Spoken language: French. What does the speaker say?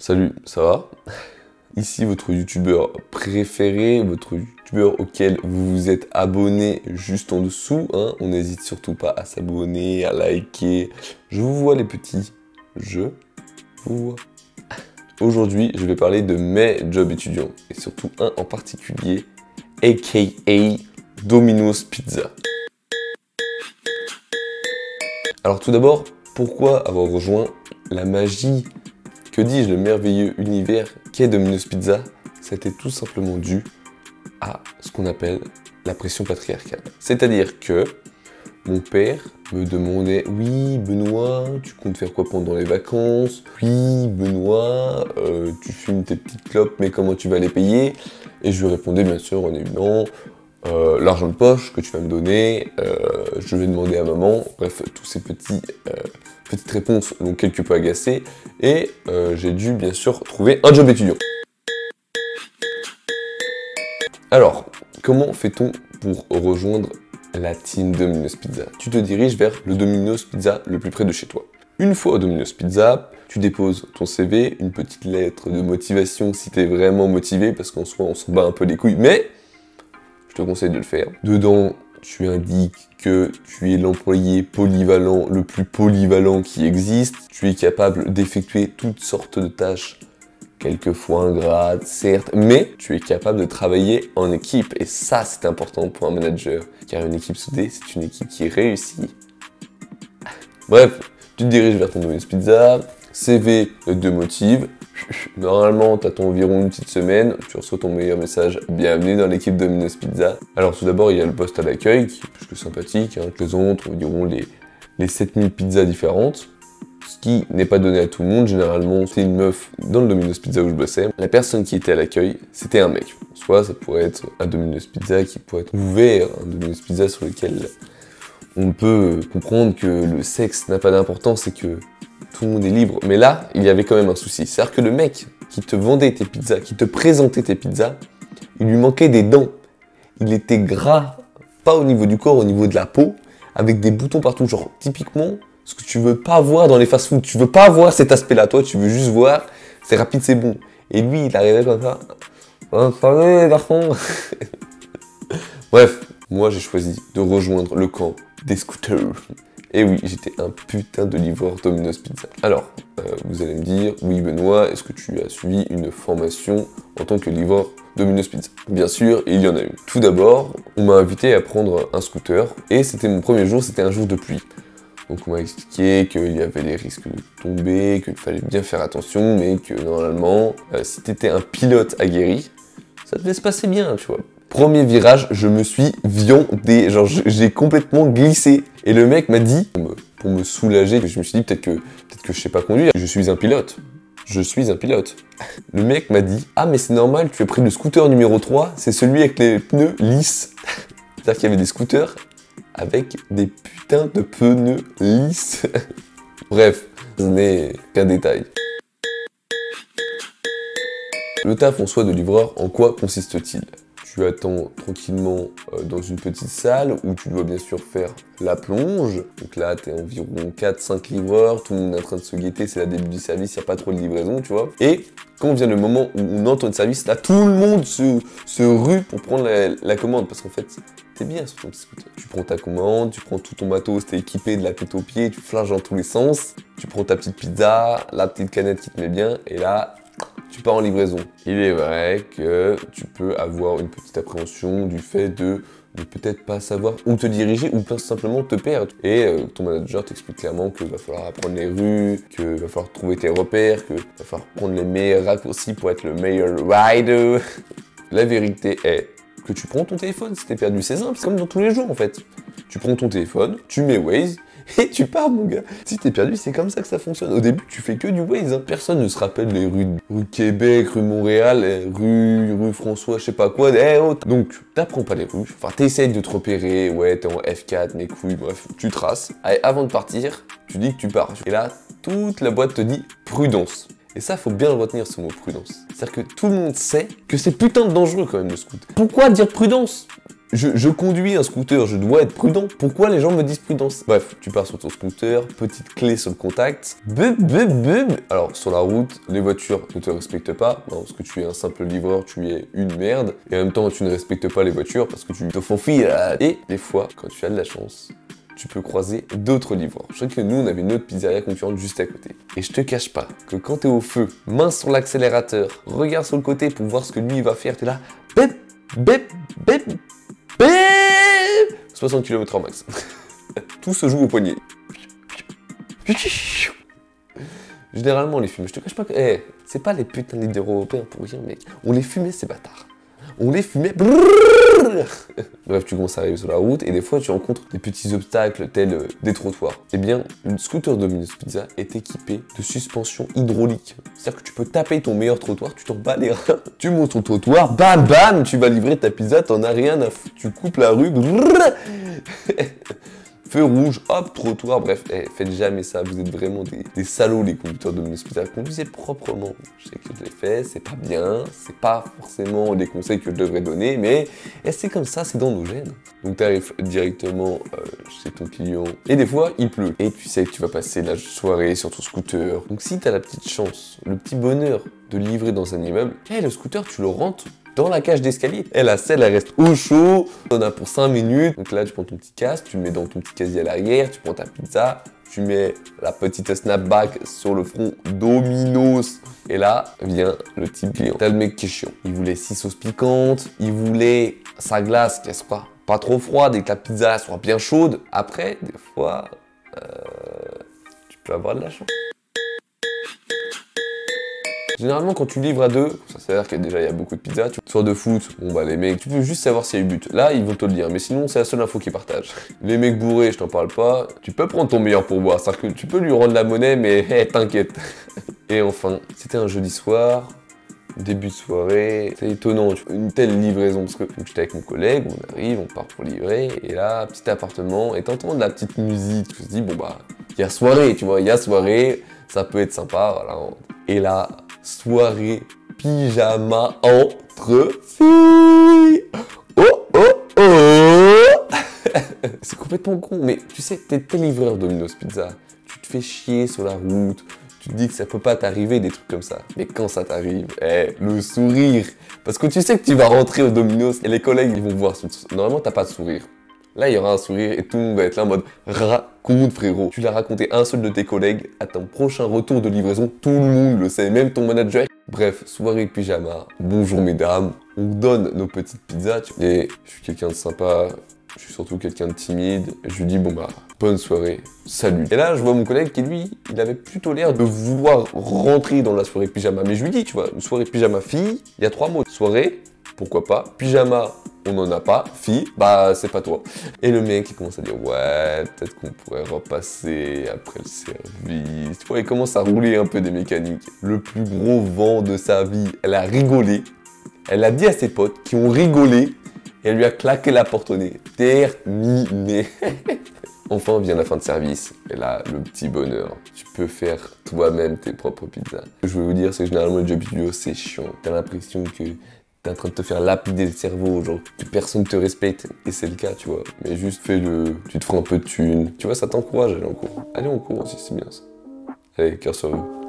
Salut, ça va? Ici votre youtubeur préféré, votre youtubeur auquel vous vous êtes abonné juste en dessous. Hein. On n'hésite surtout pas à s'abonner, à liker. Je vous vois les petits, je vous vois. Aujourd'hui, je vais parler de mes jobs étudiants, et surtout un en particulier, aka Domino's Pizza. Alors tout d'abord, pourquoi avoir rejoint la magie, que dis-je, le merveilleux univers qu'est Domino's Pizza? C'était tout simplement dû à ce qu'on appelle la pression patriarcale. C'est-à-dire que mon père me demandait « Oui, Benoît, tu comptes faire quoi pendant les vacances? Oui, Benoît, tu fumes tes petites clopes, mais comment tu vas les payer ?» Et je lui répondais bien sûr en évident l'argent de poche que tu vas me donner, je vais demander à maman, bref, tous ces petites réponses l'ont quelque peu agacé, et j'ai dû bien sûr trouver un job étudiant. Alors, comment fait-on pour rejoindre la team Domino's Pizza? Tu te diriges vers le Domino's Pizza le plus près de chez toi. Une fois au Domino's Pizza, tu déposes ton CV, une petite lettre de motivation si tu es vraiment motivé, parce qu'en soi on s'en bat un peu les couilles, mais je te conseille de le faire. Dedans, tu indiques que tu es l'employé polyvalent, le plus polyvalent qui existe. Tu es capable d'effectuer toutes sortes de tâches, quelquefois ingrates, certes, mais tu es capable de travailler en équipe. Et ça, c'est important pour un manager, car une équipe soudée, c'est une équipe qui réussit. Bref, tu te diriges vers ton Domino's Pizza, CV te motive. Normalement, t'attends environ une petite semaine, tu reçois ton meilleur message, bienvenue dans l'équipe Domino's Pizza. Alors tout d'abord, il y a le poste à l'accueil, qui est plus que sympathique, hein, présente environ les 7000 pizzas différentes, ce qui n'est pas donné à tout le monde. Généralement, c'est une meuf dans le Domino's Pizza où je bossais. La personne qui était à l'accueil, c'était un mec. Soit ça pourrait être un Domino's Pizza qui pourrait être ouvert, un Domino's Pizza sur lequel on peut comprendre que le sexe n'a pas d'importance et que tout le monde est libre. Mais là, il y avait quand même un souci. C'est-à-dire que le mec qui te vendait tes pizzas, qui te présentait tes pizzas, il lui manquait des dents. Il était gras, pas au niveau du corps, au niveau de la peau, avec des boutons partout. Genre, typiquement, ce que tu veux pas voir dans les fast-food. Tu veux pas voir cet aspect-là. Toi, tu veux juste voir, c'est rapide, c'est bon. Et lui, il arrivait comme ça. Salut, garçon. Bref, moi, j'ai choisi de rejoindre le camp des scooters. Et oui, j'étais un putain de livreur Domino's Pizza. Alors, vous allez me dire, oui Benoît, est-ce que tu as suivi une formation en tant que livreur Domino's Pizza? Bien sûr, il y en a eu. Tout d'abord, on m'a invité à prendre un scooter, et c'était mon premier jour, c'était un jour de pluie. Donc on m'a expliqué qu'il y avait des risques de tomber, qu'il fallait bien faire attention, mais que normalement, si t'étais un pilote aguerri, ça devait se passer bien, tu vois. Premier virage, je me suis viandé, genre j'ai complètement glissé. Et le mec m'a dit, pour me soulager, je me suis dit peut-être que je sais pas conduire, je suis un pilote. Je suis un pilote. Le mec m'a dit, ah mais c'est normal, tu as pris le scooter numéro 3, c'est celui avec les pneus lisses. C'est-à-dire qu'il y avait des scooters avec des putains de pneus lisses. Bref, ce n'est qu'un détail. Le taf en soi de livreur, en quoi consiste-t-il? Tu attends tranquillement dans une petite salle où tu dois bien sûr faire la plonge. Donc là, tu es environ 4-5 livreurs, tout le monde est en train de se guetter, c'est la début du service, il n'y a pas trop de livraison, tu vois. Et quand vient le moment où on entend le service, là, tout le monde se rue pour prendre la commande. Parce qu'en fait, t'es bien sur ton petit scooter. Tu prends ta commande, tu prends tout ton matos, t'es équipé de la tête aux pieds, tu flashes dans tous les sens. Tu prends ta petite pizza, la petite canette qui te met bien, et là, tu pars en livraison. Il est vrai que tu peux avoir une petite appréhension du fait de ne peut-être pas savoir où te diriger ou tout simplement te perdre. Et ton manager t'explique clairement qu'il va falloir apprendre les rues, qu'il va falloir trouver tes repères, qu'il va falloir prendre les meilleurs raccourcis pour être le meilleur rider. La vérité est que tu prends ton téléphone si t'es perdu. C'est simple, c'est comme dans tous les jours en fait. Tu prends ton téléphone, tu mets Waze, et tu pars mon gars. Si t'es perdu, c'est comme ça que ça fonctionne. Au début, tu fais que du Waze. Hein. Personne ne se rappelle les rue Québec, rue Montréal, rue François, je sais pas quoi. Donc, t'apprends pas les rues. Enfin, t'essayes de te repérer. Ouais, t'es en F4, mes couilles, bref, tu traces. Allez, avant de partir, tu dis que tu pars. Et là, toute la boîte te dit prudence. Et ça, faut bien le retenir, ce mot prudence. C'est-à-dire que tout le monde sait que c'est putain de dangereux quand même le scoot. Pourquoi dire prudence? Je conduis un scooter, je dois être prudent. Pourquoi les gens me disent prudence? Bref, tu pars sur ton scooter, petite clé sur le contact. Bub, bub, bub. Alors, sur la route, les voitures ne te respectent pas. Non, parce que tu es un simple livreur, tu es une merde. Et en même temps, tu ne respectes pas les voitures parce que tu te faufiles. Et des fois, quand tu as de la chance, tu peux croiser d'autres livreurs. Je sais que nous, on avait une autre pizzeria concurrente juste à côté. Et je te cache pas que quand t'es au feu, main sur l'accélérateur, regarde sur le côté pour voir ce que lui il va faire, t'es là, bep, bep, bep, bep, 60 km/h max. Tout se joue au poignet. Généralement, les films, je te cache pas que, c'est pas les putains de leaders européens pour rien, mec. On les fumait, ces bâtards. On les fumait. Bref, tu commences à arriver sur la route et des fois tu rencontres des petits obstacles tels des trottoirs. Eh bien, le scooter Domino's Pizza est équipé de suspension hydraulique. C'est-à-dire que tu peux taper ton meilleur trottoir, tu t'en bats les reins. Tu montes ton trottoir, bam bam, tu vas livrer ta pizza, t'en as rien à foutre. Tu coupes la rue. Feu rouge, hop, trottoir, bref, faites jamais ça, vous êtes vraiment des salauds les conducteurs de Domino's Pizza. Conduisez proprement, je sais que je l'ai fait, c'est pas bien, c'est pas forcément les conseils que je devrais donner, mais c'est comme ça, c'est dans nos gènes. Donc tu arrives directement chez ton client, et des fois il pleut, et tu sais que tu vas passer la soirée sur ton scooter. Donc si tu as la petite chance, le petit bonheur de livrer dans un immeuble, le scooter tu le rentres dans la cage d'escalier. Et la selle, elle reste au chaud. On a pour 5 minutes. Donc là, tu prends ton petit casque, tu le mets dans ton petit casier à l'arrière, tu prends ta pizza, tu mets la petite snapback sur le front Domino's. Et là, vient le type client. T'as le mec qui est chiant. Il voulait 6 sauces piquantes, il voulait sa glace qu'elle soit pas trop froide et que la pizza soit bien chaude. Après, des fois, tu peux avoir de la chance. Généralement, quand tu livres à deux, ça s'avère qu'il y a beaucoup de pizzas. Sur de foot, bon bah les mecs, tu peux juste savoir s'il y a eu but. Là, ils vont te le dire, mais sinon, c'est la seule info qu'ils partagent. Les mecs bourrés, je t'en parle pas. Tu peux prendre ton meilleur pourboire, c'est-à-dire que tu peux lui rendre la monnaie, mais t'inquiète. Et enfin, c'était un jeudi soir, début de soirée. C'est étonnant, une telle livraison, parce que j'étais avec mon collègue, on arrive, on part pour livrer, et là, petit appartement, et t'entends de la petite musique. Tu te dis, bon bah, il y a soirée, tu vois, il y a soirée, ça peut être sympa, voilà. Et là, soirée pyjama entre filles. Oh oh oh. C'est complètement con, mais tu sais, t'es livreur Domino's Pizza. Tu te fais chier sur la route, tu te dis que ça peut pas t'arriver des trucs comme ça. Mais quand ça t'arrive, le sourire. Parce que tu sais que tu vas rentrer au Domino's et les collègues ils vont voir. Normalement, t'as pas de sourire. Là, il y aura un sourire et tout le monde va être là en mode raconte frérot. Tu l'as raconté un seul de tes collègues, à ton prochain retour de livraison, tout le monde le sait, même ton manager. Bref, soirée pyjama, bonjour mesdames, on donne nos petites pizzas. Et je suis quelqu'un de sympa, je suis surtout quelqu'un de timide. Je lui dis bon bah, bonne soirée, salut. Et là, je vois mon collègue qui lui, il avait plutôt l'air de vouloir rentrer dans la soirée pyjama. Mais je lui dis, tu vois, une soirée pyjama fille, il y a 3 mots. Soirée, pourquoi pas, pyjama, on n'en a pas, fille, bah c'est pas toi. Et le mec il commence à dire ouais, peut-être qu'on pourrait repasser après le service. Tu vois, il commence à rouler un peu des mécaniques. Le plus gros vent de sa vie, elle a rigolé. Elle a dit à ses potes qui ont rigolé et elle lui a claqué la porte au nez. Terminé. Enfin vient la fin de service, et là, le petit bonheur. Tu peux faire toi-même tes propres pizzas. Ce que je veux vous dire, c'est que généralement le job vidéo, c'est chiant. T'as l'impression que t'es en train de te faire lapider le cerveau, genre que personne te respecte, et c'est le cas, tu vois. Mais juste fais-le, tu te feras un peu de thunes. Tu vois, ça t'encourage à aller en cours. Aller en cours aussi, c'est bien ça. Allez, cœur sur vous.